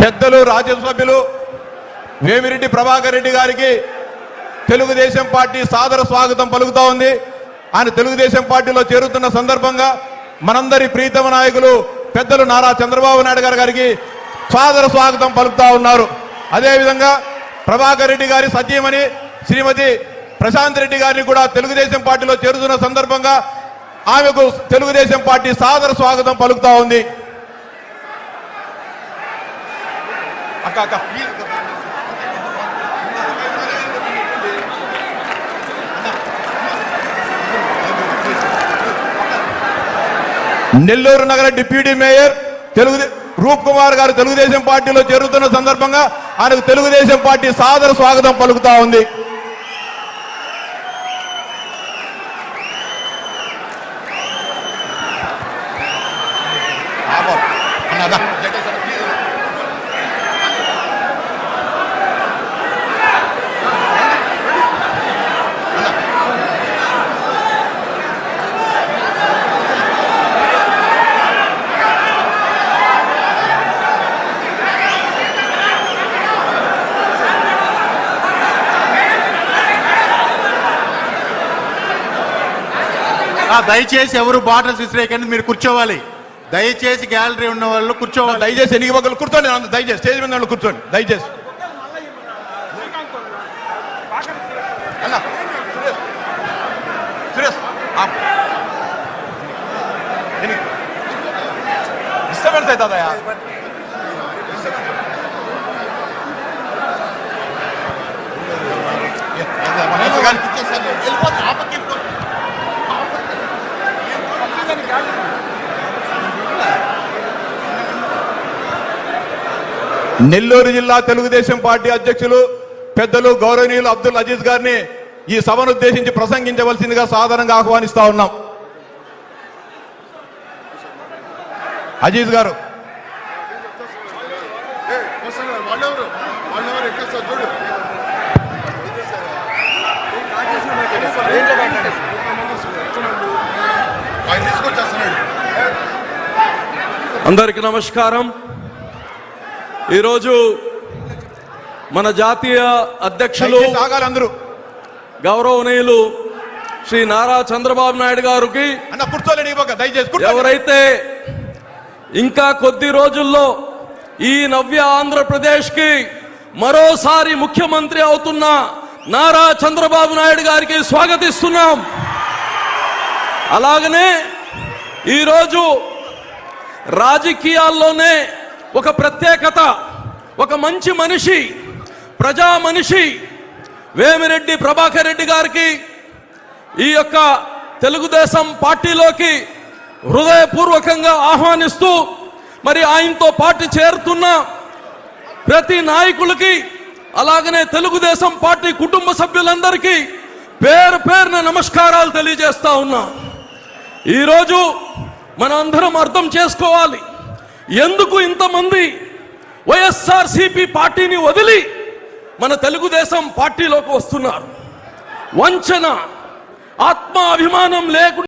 పెద్దలు రాజ్యసభ్యులు వేమిరెడ్డి ప్రభాకర్ రెడ్డి గారికి తెలుగుదేశం పార్టీ సాదర స్వాగతం పలుకుతా ఉంది. ఆయన తెలుగుదేశం పార్టీలో చేరుతున్న సందర్భంగా మనందరి ప్రీతమ నాయకులు పెద్దలు నారా చంద్రబాబు నాయుడు గారికి సాదర స్వాగతం పలుకుతా ఉన్నారు. అదేవిధంగా ప్రభాకర్ రెడ్డి గారి సతీమణి శ్రీమతి ప్రశాంత్ రెడ్డి గారిని కూడా తెలుగుదేశం పార్టీలో చేరుతున్న సందర్భంగా ఆమెకు తెలుగుదేశం పార్టీ సాదర స్వాగతం పలుకుతా ఉంది. నెల్లూరు నగర డిప్యూటీ మేయర్ రూప్ కుమార్ గారు తెలుగుదేశం పార్టీలో చేరుతున్న సందర్భంగా ఆయనకు తెలుగుదేశం పార్టీ సాదర స్వాగతం పలుకుతా ఉంది. దయచేసి ఎవరు బాటిల్స్ విసిరేయకండి, మీరు కూర్చోవాలి. దయచేసి గ్యాలరీ ఉన్న వాళ్ళు కూర్చోవాలి. దయచేసి ఎన్ని పక్కలు కూర్చోండి, దయచేసి స్టేజ్ మీద వాళ్ళు కూర్చోండి దయచేసి. డిస్టర్బెన్స్ అవుతుందయా. నెల్లూరు జిల్లా తెలుగుదేశం పార్టీ అధ్యక్షులు పెద్దలు గౌరవనీయులు అబ్దుల్ అజీజ్ గారిని ఈ సభను ఉద్దేశించి ప్రసంగించవలసిందిగా సాధారణంగా ఆహ్వానిస్తా ఉన్నాం. అజీజ్ గారు. అందరికీ నమస్కారం. ఈరోజు మన జాతీయ అధ్యక్షులు అందరూ గౌరవనీయులు శ్రీ నారా చంద్రబాబు నాయుడు గారికి ఎవరైతే ఇంకా కొద్ది రోజుల్లో ఈ నవ్య ఆంధ్రప్రదేశ్కి మరోసారి ముఖ్యమంత్రి అవుతున్న నారా చంద్రబాబు నాయుడు గారికి స్వాగతిస్తున్నాం. అలాగనే ఈరోజు రాజకీయాల్లోనే ఒక ప్రత్యేకత, ఒక మంచి మనిషి, ప్రజా మనిషి వేమిరెడ్డి ప్రభాకర్ రెడ్డి గారికి ఈ యొక్క తెలుగుదేశం పార్టీలోకి హృదయపూర్వకంగా ఆహ్వానిస్తూ మరి ఆయనతో పార్టీ చేరుతున్న ప్రతి నాయకులకి అలాగనే తెలుగుదేశం పార్టీ కుటుంబ సభ్యులందరికీ పేరు పేరున నమస్కారాలు తెలియజేస్తా ఉన్నా. ఈరోజు మనందరం అర్థం చేసుకోవాలి, ఎందుకు ఇంతమంది వైఎస్ఆర్సీపీ పార్టీని వదిలి మన తెలుగుదేశం పార్టీలోకి వస్తున్నారు. వంచన, ఆత్మాభిమానం లేకుండా